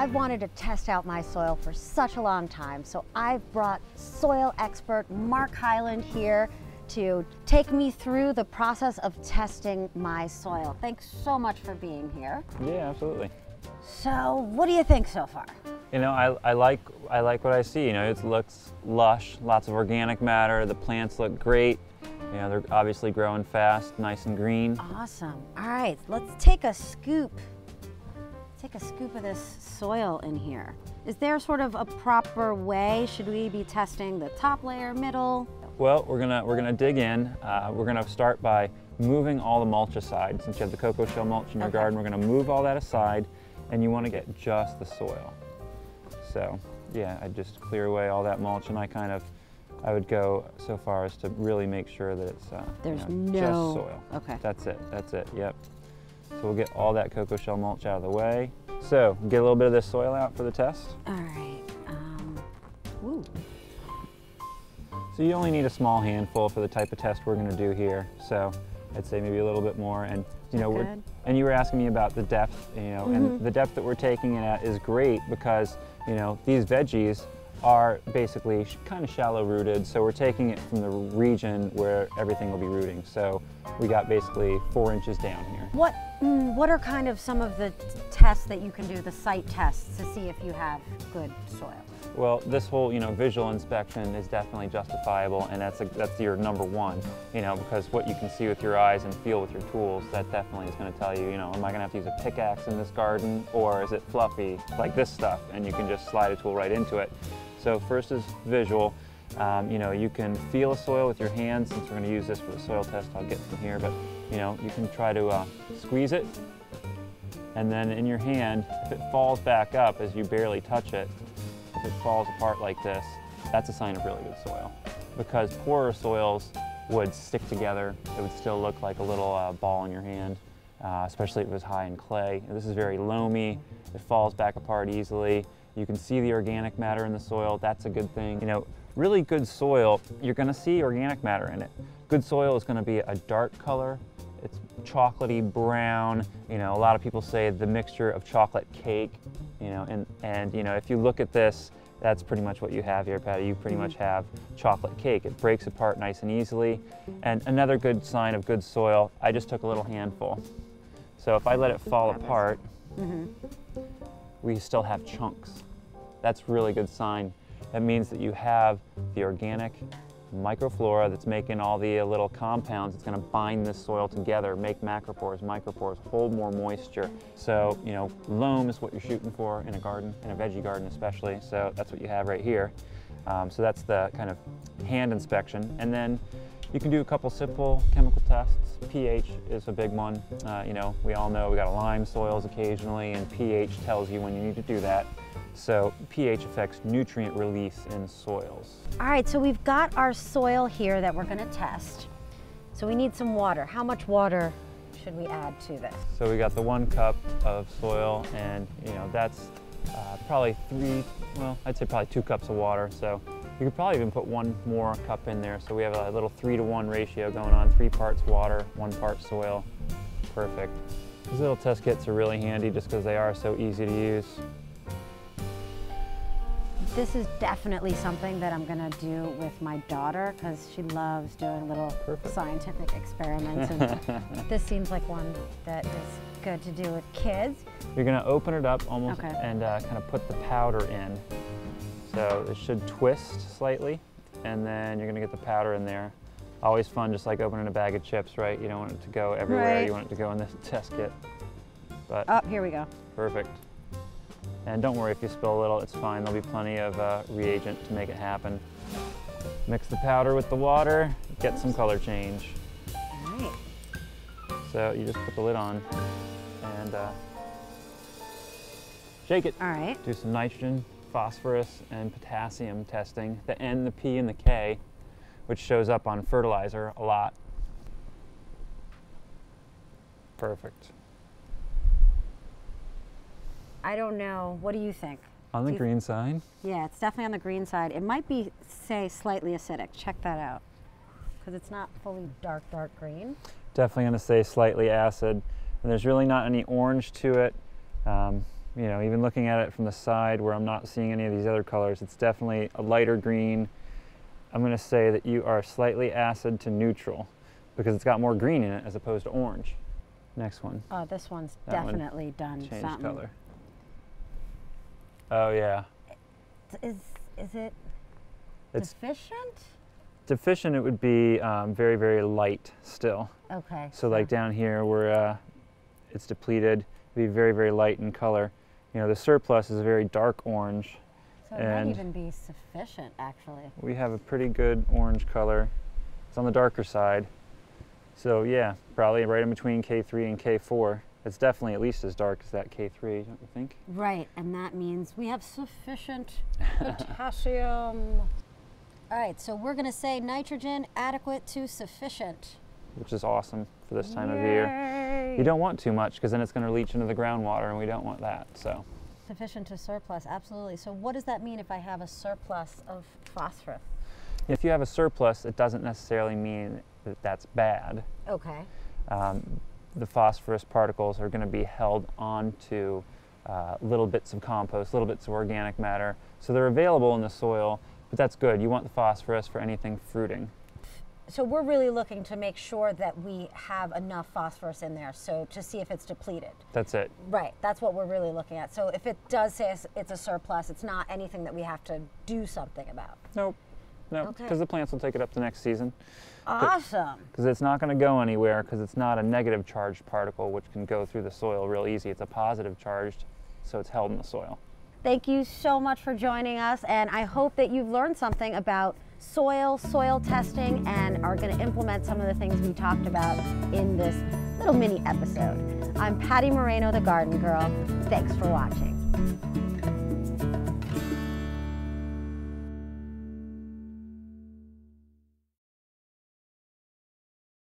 I've wanted to test out my soil for such a long time, so I've brought soil expert Mark Hyland here to take me through the process of testing my soil. Thanks so much for being here. Yeah, absolutely. So, what do you think so far? You know, I like what I see. You know, it looks lush, lots of organic matter. The plants look great. You know, they're obviously growing fast, nice and green. Awesome. All right, let's take a scoop. Take a scoop of this soil in here. Is there sort of a proper way? Should we be testing the top layer, middle? Well, we're gonna dig in. We're gonna start by moving all the mulch aside. Since you have the cocoa shell mulch in your garden, we're gonna move all that aside, and you want to get just the soil. So, yeah, I just clear away all that mulch, and I would go so far as to really make sure that it's There's just soil. Okay. That's it, yep. So we'll get all that cocoa shell mulch out of the way. So, get a little bit of this soil out for the test. All right. Ooh. So you only need a small handful for the type of test we're gonna do here. So I'd say maybe a little bit more. And you know, and you were asking me about the depth, you know, and the depth that we're taking it at is great because, you know, these veggies are basically kind of shallow rooted, so we're taking it from the region where everything will be rooting. So we got basically 4 inches down here. What are kind of some of the tests that you can do, the site tests, to see if you have good soil? Well, this whole, you know, visual inspection is definitely justifiable, and that's your number one, you know, because what you can see with your eyes and feel with your tools, that definitely is going to tell you, you know, am I going to have to use a pickaxe in this garden, or is it fluffy like this stuff, and you can just slide a tool right into it. So first is visual. You know, you can feel a soil with your hands. Since we're going to use this for the soil test, I'll get from here, but you know, you can try to squeeze it, and then in your hand, if it falls back up as you barely touch it, if it falls apart like this, that's a sign of really good soil. Because poorer soils would stick together, it would still look like a little ball in your hand, especially if it was high in clay. And this is very loamy, it falls back apart easily. You can see the organic matter in the soil, that's a good thing. You know, really good soil, you're gonna see organic matter in it. Good soil is gonna be a dark color, it's chocolatey brown. You know, a lot of people say the mixture of chocolate cake, you know, and you know, if you look at this, that's pretty much what you have here, Patty. You pretty much have chocolate cake. It breaks apart nice and easily. And another good sign of good soil, I just took a little handful. So if I let it fall apart, we still have chunks. That's a really good sign. That means that you have the organic microflora that's making all the little compounds. It's going to bind this soil together, make macropores, micropores, hold more moisture. So, you know, loam is what you're shooting for in a garden, in a veggie garden especially. So that's what you have right here. So that's the kind of hand inspection. And then you can do a couple simple chemical tests. pH is a big one. You know, we all know we got lime soils occasionally, and pH tells you when you need to do that. So pH affects nutrient release in soils. All right, so we've got our soil here that we're going to test. So we need some water. How much water should we add to this? So we got the 1 cup of soil, and you know, that's probably I'd say probably 2 cups of water. So you could probably even put 1 more cup in there. So we have a little 3-to-1 ratio going on, 3 parts water, 1 part soil. Perfect. These little test kits are really handy just because they are so easy to use. This is definitely something that I'm gonna do with my daughter because she loves doing little scientific experiments, and this seems like one that is good to do with kids. You're gonna open it up almost and kind of put the powder in. So it should twist slightly, and then you're gonna get the powder in there. Always fun, just like opening a bag of chips, right? You don't want it to go everywhere. You want it to go in this test kit. But here we go. Perfect. And don't worry if you spill a little, it's fine. There'll be plenty of reagent to make it happen. Mix the powder with the water, get some color change. All right. So you just put the lid on and shake it. All right. Do some nitrogen, phosphorus, and potassium testing. The N, the P, and the K, which shows up on fertilizer a lot. Perfect. I don't know. What do you think? On the green side? Yeah, it's definitely on the green side. It might be, say, slightly acidic. Check that out. Because it's not fully dark green. Definitely going to say slightly acid. And there's really not any orange to it. You know, even looking at it from the side where I'm not seeing any of these other colors, it's definitely a lighter green. I'm going to say that you are slightly acid to neutral because it's got more green in it as opposed to orange. Next one. Oh, this one's That one definitely done Change something. color. Oh yeah. Is it It's deficient? deficient. It would be very, very light still. Okay. So like down here where it's depleted, it'd be very, very light in color. You know, the surplus is a very dark orange. So it and might even be sufficient, actually. We have a pretty good orange color. It's on the darker side. So yeah, probably right in between K3 and K4. It's definitely at least as dark as that K3, don't you think? Right, and that means we have sufficient potassium. All right, so we're going to say nitrogen adequate to sufficient. Which is awesome for this time of year. Yay! You don't want too much because then it's going to leach into the groundwater and we don't want that. So Sufficient to surplus, absolutely. So what does that mean if I have a surplus of phosphorus? if you have a surplus, it doesn't necessarily mean that that's bad. Okay. The phosphorus particles are going to be held onto little bits of compost, little bits of organic matter. So they're available in the soil, but that's good. You want the phosphorus for anything fruiting. So we're really looking to make sure that we have enough phosphorus in there, so to see if it's depleted. That's it. Right, that's what we're really looking at. So if it does say it's a surplus, it's not anything that we have to do something about. Nope. No, Okay. because the plants will take it up the next season. Awesome. Because it's not going to go anywhere because it's not a negative charged particle which can go through the soil real easy. It's a positive charged, so it's held in the soil. Thank you so much for joining us, and I hope that you've learned something about soil testing, and are going to implement some of the things we talked about in this little mini episode. I'm Patty Moreno, the Garden Girl. Thanks for watching.